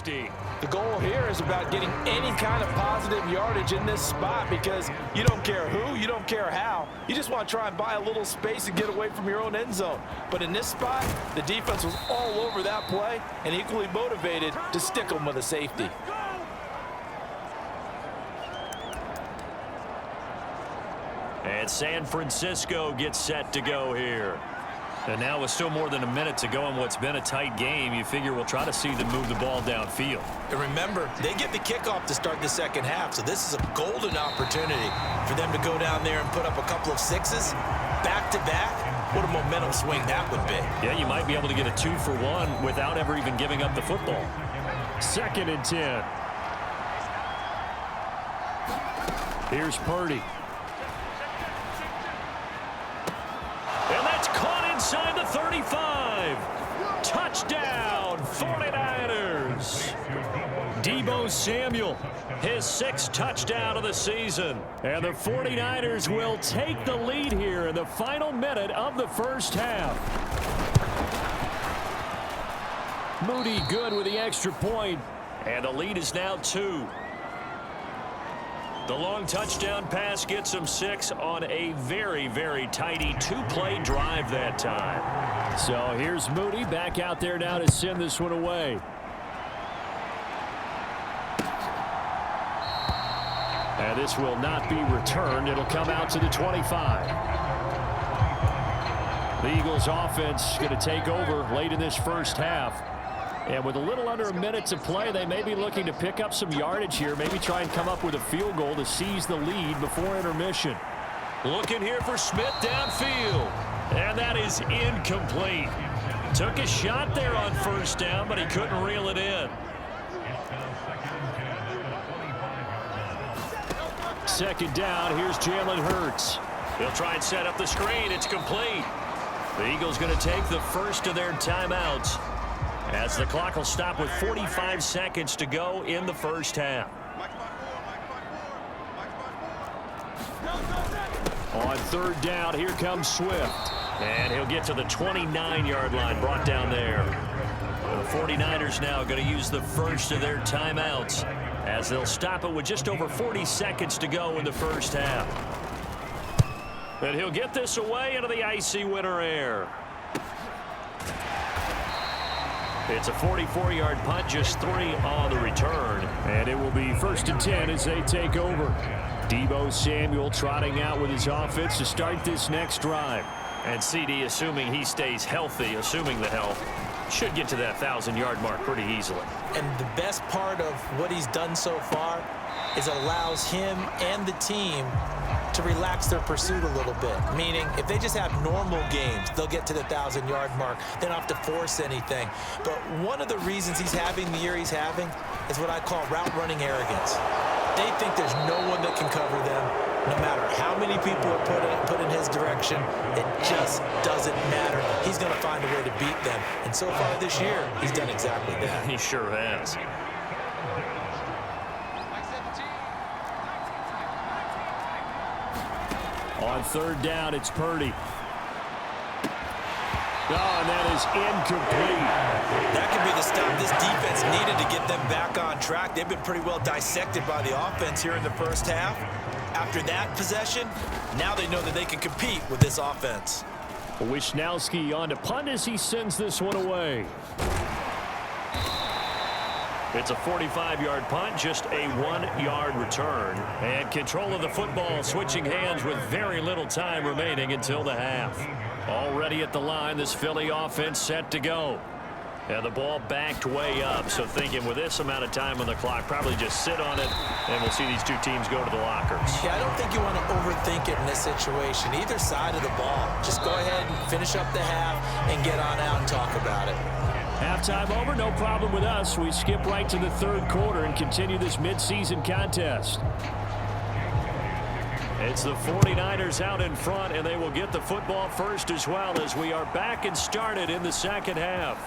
safety. The goal here is about getting any kind of positive yardage in this spot because you don't care who, you don't care how. You just want to try and buy a little space and get away from your own end zone. But in this spot, the defense was all over that play and equally motivated to stick them with a safety. And San Francisco gets set to go here. And now with still more than a minute to go in what's been a tight game, you figure we'll try to see them move the ball downfield. And remember, they get the kickoff to start the second half, so this is a golden opportunity for them to go down there and put up a couple of sixes back-to-back. What a momentum swing that would be. Yeah, you might be able to get a 2-for-1 without ever even giving up the football. 2nd and 10. Here's Purdy. And that's caught inside the 35. Touchdown, 49ers. Deebo Samuel, his 6th touchdown of the season. And the 49ers will take the lead here in the final minute of the first half. Moody good with the extra point. And the lead is now 2. The long touchdown pass gets him 6 on a very, very tidy 2-play drive that time. So here's Moody back out there now to send this one away. And this will not be returned. It'll come out to the 25. The Eagles offense going to take over late in this first half. And with a little under a minute to play, they may be looking to pick up some yardage here, maybe try and come up with a field goal to seize the lead before intermission. Looking here for Smith downfield. And that is incomplete. Took a shot there on first down, but he couldn't reel it in. 2nd down, here's Jalen Hurts. He'll try and set up the screen. It's complete. The Eagles going to take the first of their timeouts, as the clock will stop with 45 seconds to go in the first half. On 3rd down, here comes Swift. And he'll get to the 29-yard line, brought down there. The 49ers now going to use the first of their timeouts, as they'll stop it with just over 40 seconds to go in the first half. And he'll get this away into the icy winter air. It's a 44-yard punt, just 3 on the return. And it will be 1st and 10 as they take over. Deebo Samuel trotting out with his offense to start this next drive. And CD, assuming he stays healthy, assuming the health, should get to that 1,000-yard mark pretty easily. And the best part of what he's done so far is allows him and the team to relax their pursuit a little bit. Meaning, if they just have normal games, they'll get to the 1,000-yard mark. They don't have to force anything. But one of the reasons he's having the year he's having is what I call route running arrogance. They think there's no one that can cover them, no matter how many people are put in his direction. It just doesn't matter. He's going to find a way to beat them. And so far this year, he's done exactly that. He sure has. On 3rd down, it's Purdy. Oh, and that is incomplete. That could be the stop this defense needed to get them back on track. They've been pretty well dissected by the offense here in the first half. After that possession, now they know that they can compete with this offense. Wisnowski on to punt as he sends this one away. It's a 45-yard punt, just a 1-yard return. And control of the football switching hands with very little time remaining until the half. Already at the line, this Philly offense set to go. And the ball backed way up, so thinking with this amount of time on the clock, probably just sit on it, and we'll see these two teams go to the lockers. Yeah, I don't think you want to overthink it in this situation. Either side of the ball. Just go ahead and finish up the half and get on out and talk about it. Halftime over, no problem with us. We skip right to the 3rd quarter and continue this midseason contest. It's the 49ers out in front, and they will get the football first as well as we are back and started in the second half.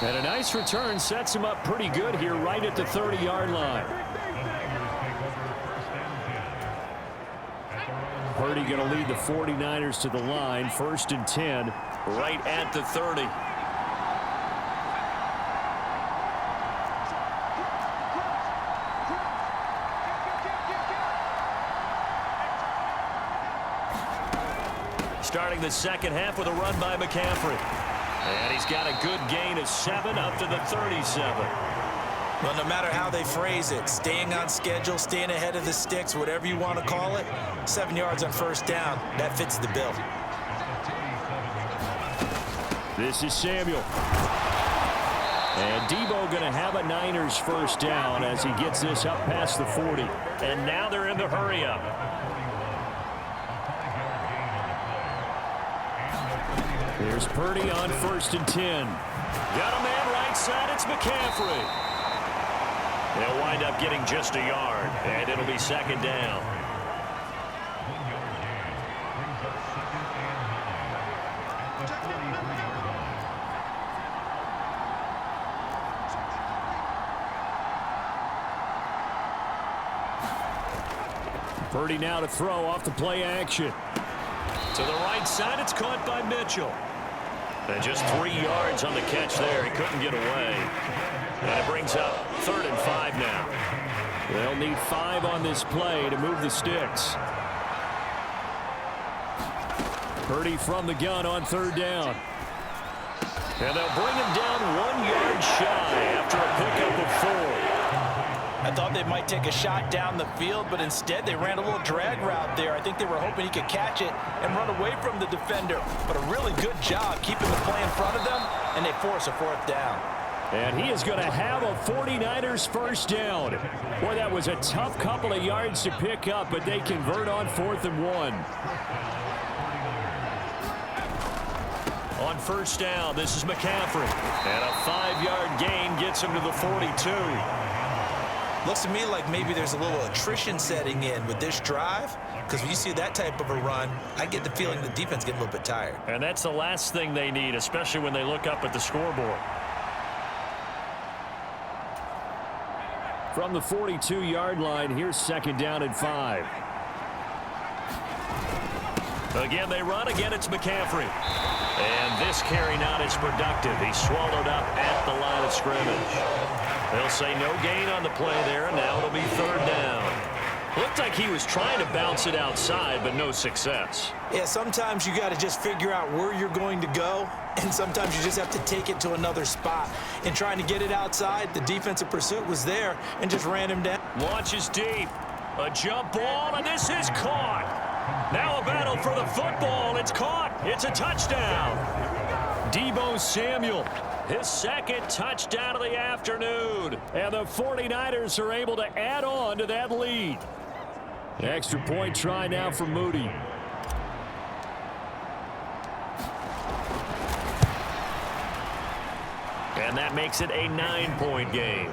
And a nice return sets him up pretty good here right at the 30-yard line. Purdy going to lead the 49ers to the line, 1st and 10, right at the 30. starting the second half with a run by McCaffrey. And he's got a good gain of 7 up to the 37. Well, no matter how they phrase it, staying on schedule, staying ahead of the sticks, whatever you want to call it, 7 yards on first down, that fits the bill. This is Samuel. And Debo going to have a Niners first down as he gets this up past the 40. And now they're in the hurry-up. Here's Purdy on 1st and 10. Got a man right side. It's McCaffrey. They'll wind up getting just a yard, and it'll be second down. Purdy now to throw off the play action. To the right side, it's caught by Mitchell. And just 3 yards on the catch there. He couldn't get away. And it brings up 3rd and 5 now. They'll need 5 on this play to move the sticks. Purdy from the gun on 3rd down. And they'll bring him down 1 yard shy after a pickup of 4. I thought they might take a shot down the field, but instead they ran a little drag route there. I think they were hoping he could catch it and run away from the defender. But a really good job keeping the play in front of them, and they force a 4th down. And he is going to have a 49ers first down. Boy, that was a tough couple of yards to pick up, but they convert on 4th and 1. On first down, this is McCaffrey. And a 5-yard gain gets him to the 42. Looks to me like maybe there's a little attrition setting in with this drive, because when you see that type of a run, I get the feeling the defense getting a little bit tired. And that's the last thing they need, especially when they look up at the scoreboard. From the 42-yard line, here's 2nd down and 5. Again, they run. Again, it's McCaffrey. And this carry not as productive. He's swallowed up at the line of scrimmage. They'll say no gain on the play there, and now it'll be 3rd down. Looked like he was trying to bounce it outside, but no success. Yeah, sometimes you got to just figure out where you're going to go, and sometimes you just have to take it to another spot. In trying to get it outside, the defensive pursuit was there and just ran him down. Launches deep. A jump ball, and this is caught. Now a battle for the football. It's caught. It's a touchdown. Debo Samuel, his 2nd touchdown of the afternoon. And the 49ers are able to add on to that lead. Extra point try now for Moody. And that makes it a 9-point game.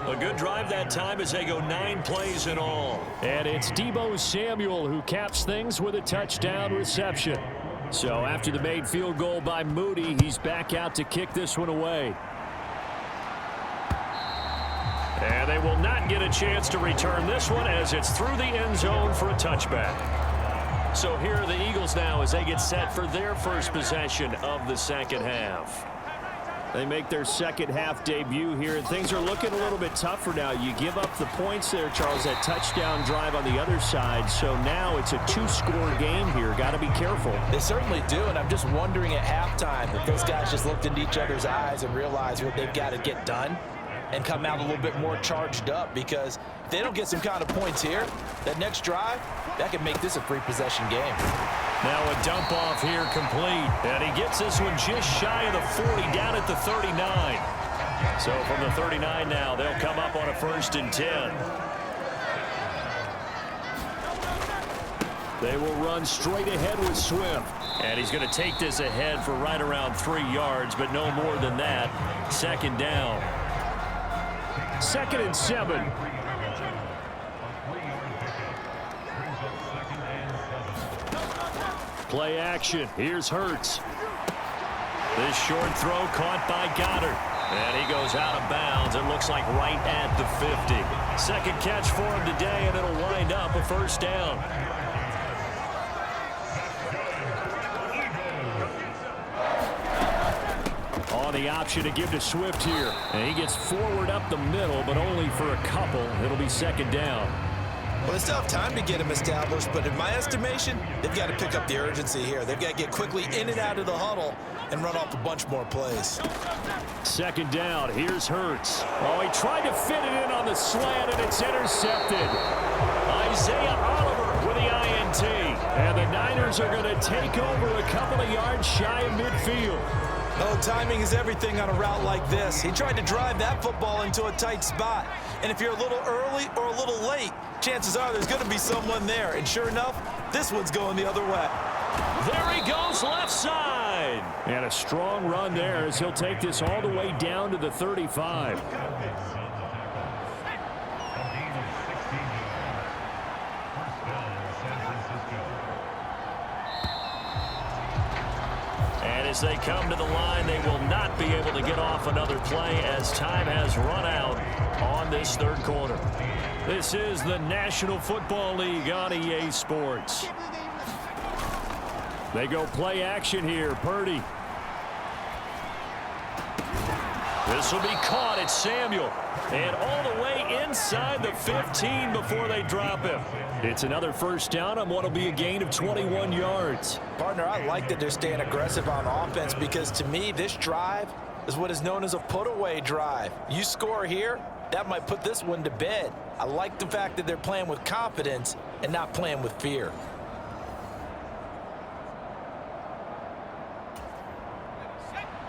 A good drive that time as they go 9 plays in all. And it's Debo Samuel who caps things with a touchdown reception. So after the made field goal by Moody, he's back out to kick this one away. And they will not get a chance to return this one as it's through the end zone for a touchback. So here are the Eagles now as they get set for their first possession of the second half. They make their second half debut here, and things are looking a little bit tougher now. You give up the points there, Charles, that touchdown drive on the other side. So now it's a 2-score game here. Got to be careful. They certainly do, and I'm just wondering at halftime if those guys just looked into each other's eyes and realized what they've got to get done and come out a little bit more charged up, because if they don't get some kind of points here, that next drive, that could make this a 3-possession game. Now a dump off here complete. And he gets this one just shy of the 40 down at the 39. So from the 39 now, they'll come up on a 1st and 10. They will run straight ahead with Swift. And he's going to take this ahead for right around 3 yards, but no more than that. 2nd down. 2nd and 7. Play action. Here's Hurts. This short throw caught by Goddard. And he goes out of bounds. It looks like right at the 50. 2nd catch for him today, and it'll wind up a 1st down. On the option to give to Swift here. And he gets forward up the middle, but only for a couple. It'll be 2nd down. Well, they still have time to get him established, but in my estimation, they've got to pick up the urgency here. They've got to get quickly in and out of the huddle and run off a bunch more plays. Second down. Here's Hurts. Oh, he tried to fit it in on the slant, and it's intercepted. Isaiah Oliver with the INT. And the Niners are going to take over a couple of yards shy of midfield. Oh, timing is everything on a route like this. He tried to drive that football into a tight spot. And if you're a little early or a little late, chances are there's going to be someone there. And sure enough, this one's going the other way. There he goes, left side. And a strong run there as he'll take this all the way down to the 35. And as they come to the line, they will not be able to get off another play as time has run out on this third quarter. This is the National Football League on EA Sports. They go play action here. Purdy. This will be caught. It's Samuel. And all the way inside the 15 before they drop him. It's another first down on what will be a gain of 21 yards. Partner, I like that they're staying aggressive on offense because to me, this drive is what is known as a put-away drive. You score here, that might put this one to bed. I like the fact that they're playing with confidence and not playing with fear.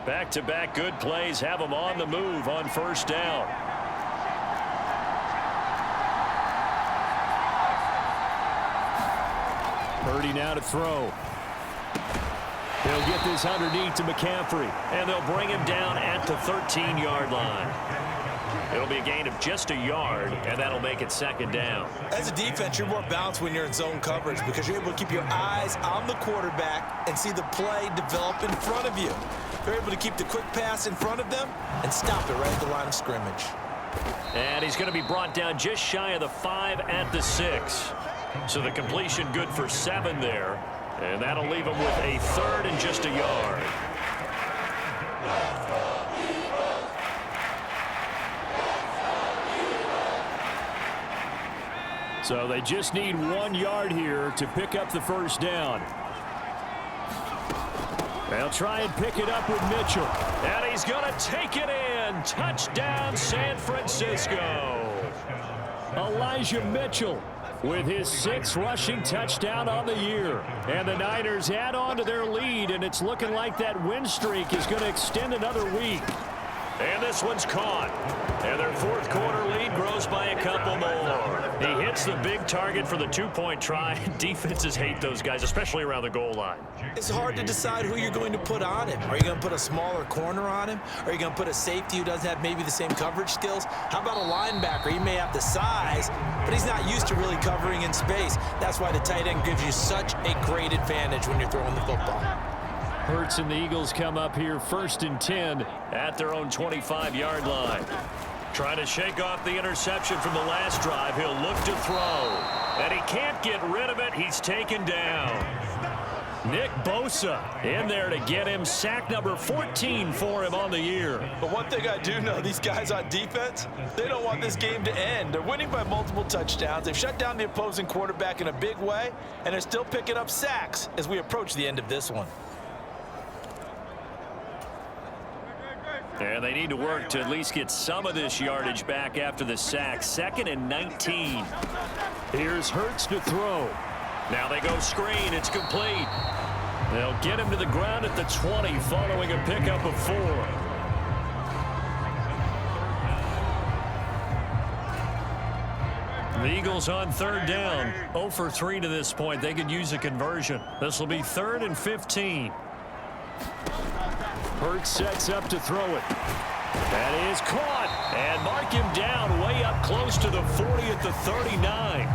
Back-to-back good plays have them on the move on first down. Purdy now to throw. He'll get this underneath to McCaffrey, and they'll bring him down at the 13-yard line. It'll be a gain of just a yard, and that'll make it second down. As a defense, you're more balanced when you're in zone coverage because you're able to keep your eyes on the quarterback and see the play develop in front of you. You're able to keep the quick pass in front of them and stop it right at the line of scrimmage. And he's going to be brought down just shy of the 5 at the 6. So the completion good for 7 there. And that'll leave him with a third and just a yard. So they just need 1 yard here to pick up the first down. They'll try and pick it up with Mitchell. And he's going to take it in. Touchdown, San Francisco. Elijah Mitchell with his 6th rushing touchdown on the year. And the Niners add on to their lead, and it's looking like that win streak is going to extend another week. And this one's caught. And their fourth quarter lead grows by a couple more. He hits the big target for the 2-point try. Defenses hate those guys, especially around the goal line. It's hard to decide who you're going to put on him. Are you going to put a smaller corner on him? Are you going to put a safety who doesn't have maybe the same coverage skills? How about a linebacker? He may have the size, but he's not used to really covering in space. That's why the tight end gives you such a great advantage when you're throwing the football. Hurts and the Eagles come up here 1st and 10 at their own 25-yard line. Trying to shake off the interception from the last drive. He'll look to throw. And he can't get rid of it. He's taken down. Nick Bosa in there to get him. Sack number 14 for him on the year. But one thing I do know, these guys on defense, they don't want this game to end. They're winning by multiple touchdowns. They've shut down the opposing quarterback in a big way, and they're still picking up sacks as we approach the end of this one. And they need to work to at least get some of this yardage back after the sack. 2nd and 19. Here's Hurts to throw. Now they go screen. It's complete. They'll get him to the ground at the 20 following a pickup of 4. The Eagles on 3rd down. 0 for 3 to this point. They could use a conversion. This will be 3rd and 15. Hurts sets up to throw it. That is caught. And mark him down way up close to the 40 at the 39.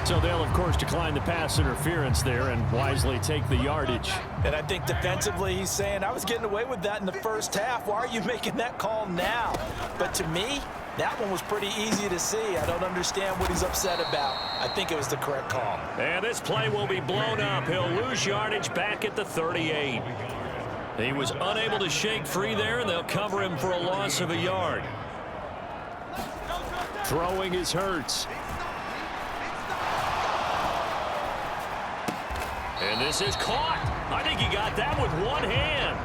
So they'll, of course, decline the pass interference there and wisely take the yardage. And I think defensively he's saying, I was getting away with that in the first half. Why are you making that call now? But to me, that one was pretty easy to see. I don't understand what he's upset about. I think it was the correct call. And this play will be blown up. He'll lose yardage back at the 38. He was unable to shake free there, and they'll cover him for a loss of a yard. Throwing is Hurts. And this is caught. I think he got that with one hand.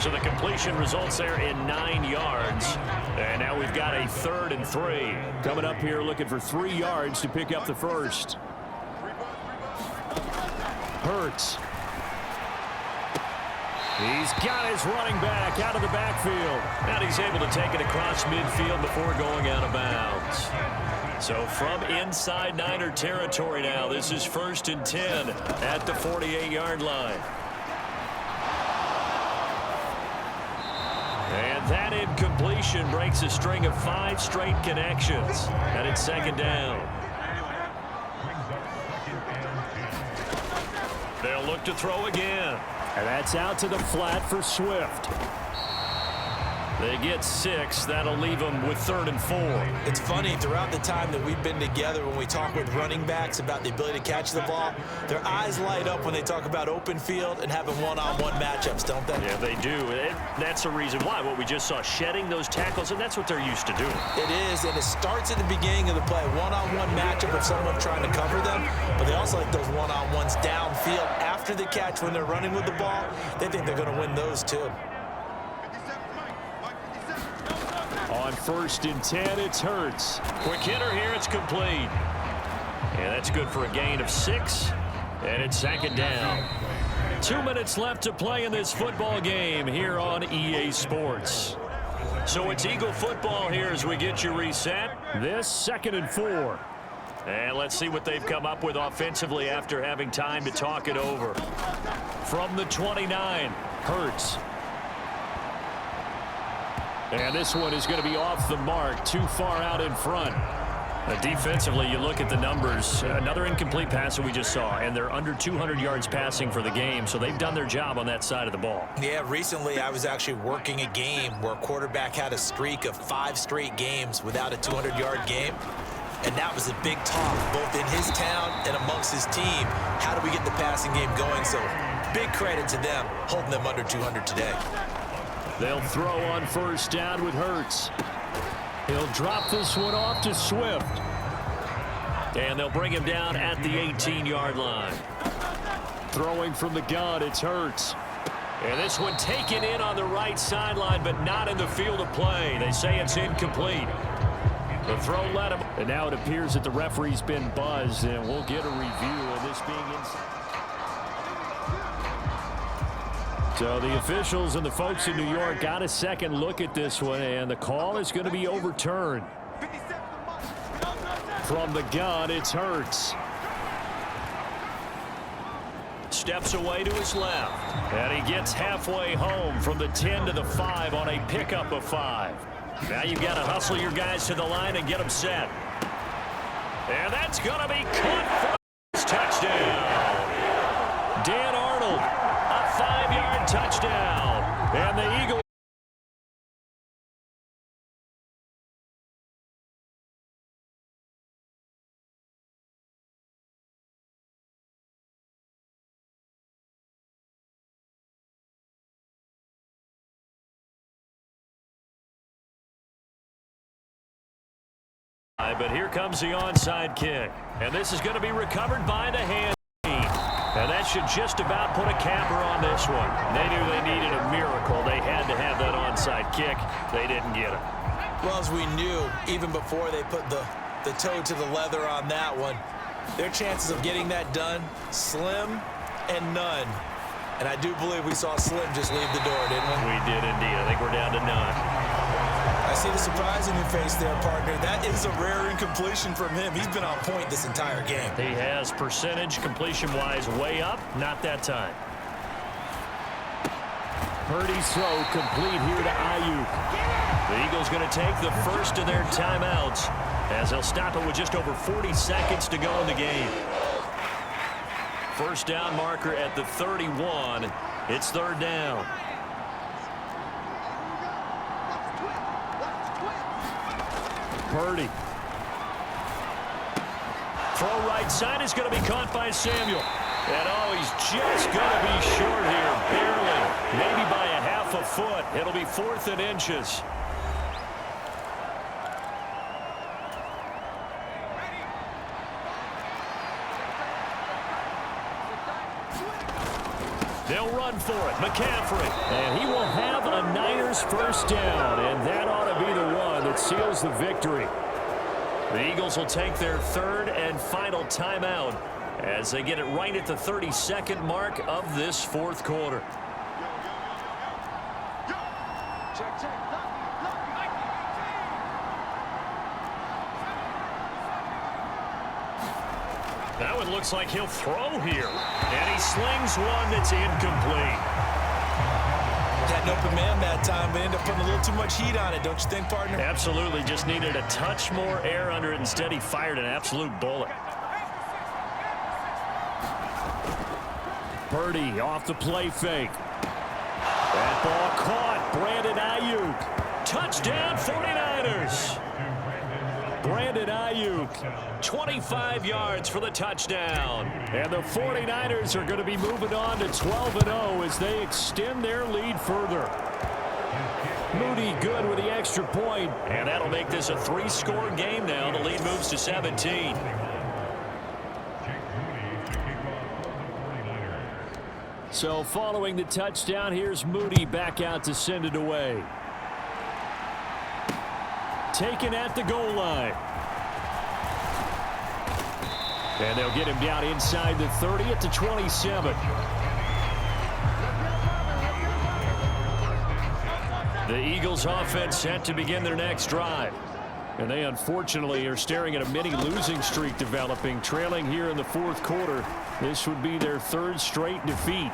So the completion results there in 9 yards. And now we've got a 3rd and 3. Coming up here looking for 3 yards to pick up the first. Hurts. He's got his running back out of the backfield. And he's able to take it across midfield before going out of bounds. So from inside Niner territory now, this is 1st and 10 at the 48-yard line. And that incompletion breaks a string of 5 straight connections. And it's 2nd down. They'll look to throw again. And that's out to the flat for Swift. They get 6. That'll leave them with 3rd and 4. It's funny, throughout the time that we've been together, when we talk with running backs about the ability to catch the ball, their eyes light up when they talk about open field and having one-on-one matchups, don't they? Yeah, they do. That's the reason why. What we just saw, shedding those tackles, and that's what they're used to doing. It is, and it starts at the beginning of the play. One-on-one matchup of someone trying to cover them, but they also like those one-on-ones downfield after the catch when they're running with the ball. They think they're going to win those too. On 1st and 10, it's Hurts. Quick hitter here, it's complete. And that's good for a gain of 6. And it's 2nd down. 2 minutes left to play in this football game here on EA Sports. So it's Eagle football here as we get you reset. This 2nd and 4. And let's see what they've come up with offensively after having time to talk it over. From the 29, Hurts. And this one is going to be off the mark, too far out in front. Defensively, you look at the numbers. Another incomplete pass that we just saw, and they're under 200 yards passing for the game, so they've done their job on that side of the ball. Yeah, recently I was actually working a game where a quarterback had a streak of 5 straight games without a 200-yard game. And that was a big talk, both in his town and amongst his team. How do we get the passing game going? So big credit to them, holding them under 200 today. They'll throw on 1st down with Hurts. He'll drop this one off to Swift. And they'll bring him down at the 18-yard line. Throwing from the gun, it's Hurts. And this one taken in on the right sideline, but not in the field of play. They say it's incomplete. The throw led him. And now it appears that the referee's been buzzed, and we'll get a review of this being inside. So the officials and the folks in New York got a second look at this one, and the call is going to be overturned. From the gun, it's Hurts. Steps away to his left. And he gets halfway home from the 10 to the 5 on a pickup of 5. Now you've got to hustle your guys to the line and get them set. And that's going to be caught for his touchdown. Dan Arnold, a 5-yard touchdown. And the Eagles. But here comes the onside kick. And this is going to be recovered by the hand team. And that should just about put a capper on this one. They knew they needed a miracle. They had to have that onside kick. They didn't get it. Well, as we knew, even before they put the toe to the leather on that one, their chances of getting that done, slim and none. And I do believe we saw Slim just leave the door, didn't we? We did indeed. I think we're down to none. I see the surprise in your face there, partner. That is a rare incompletion from him. He's been on point this entire game. He has percentage completion-wise way up. Not that time. Purdy's throw complete here to Ayuk. The Eagles going to take the first of their timeouts as they'll stop it with just over 40 seconds to go in the game. First down marker at the 31. It's third down. Purdy. Throw right side is going to be caught by Samuel. And oh, he's just going to be short here, barely. Maybe foot. It'll be 4th and inches. They'll run for it. McCaffrey. And he will have a Niners first down. And that ought to be the one that seals the victory. The Eagles will take their 3rd and final timeout as they get it right at the 32nd mark of this 4th quarter. That one looks like he'll throw here. And he slings one that's incomplete. Had an open man that time, but ended up putting a little too much heat on it, don't you think, partner? Absolutely. Just needed a touch more air under it. Instead, he fired an absolute bullet. Purdy off the play fake. That ball caught. Brandon Ayuk. Touchdown, 49ers. Brandon Ayuk, 25 yards for the touchdown. And the 49ers are going to be moving on to 12-0 as they extend their lead further. Moody good with the extra point. And that'll make this a 3-score game now. The lead moves to 17. So following the touchdown, here's Moody back out to send it away. Taken at the goal line. And they'll get him down inside the 30 at the 27. The Eagles offense set to begin their next drive. And they unfortunately are staring at a mini losing streak developing, trailing here in the 4th quarter. This would be their 3rd straight defeat.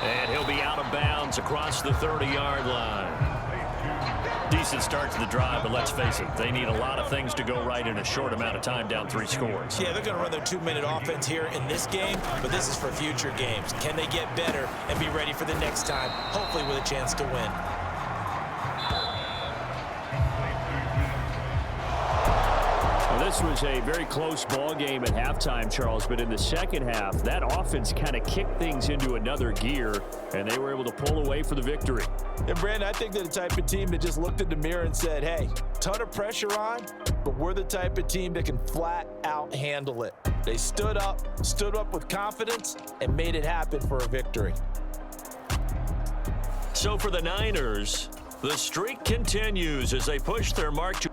And he'll be out of bounds across the 30-yard line. Decent start to the drive, but let's face it, they need a lot of things to go right in a short amount of time, down 3 scores. Yeah, they're going to run their 2-minute offense here in this game, but this is for future games. Can they get better and be ready for the next time, hopefully with a chance to win? Well, this was a very close ball game at halftime, Charles, but in the second half, that offense kind of kicked things into another gear, and they were able to pull away for the victory. And, Brandon, I think they're the type of team that just looked in the mirror and said, hey, ton of pressure on, but we're the type of team that can flat out handle it. They stood up with confidence, and made it happen for a victory. So for the Niners, the streak continues as they push their mark to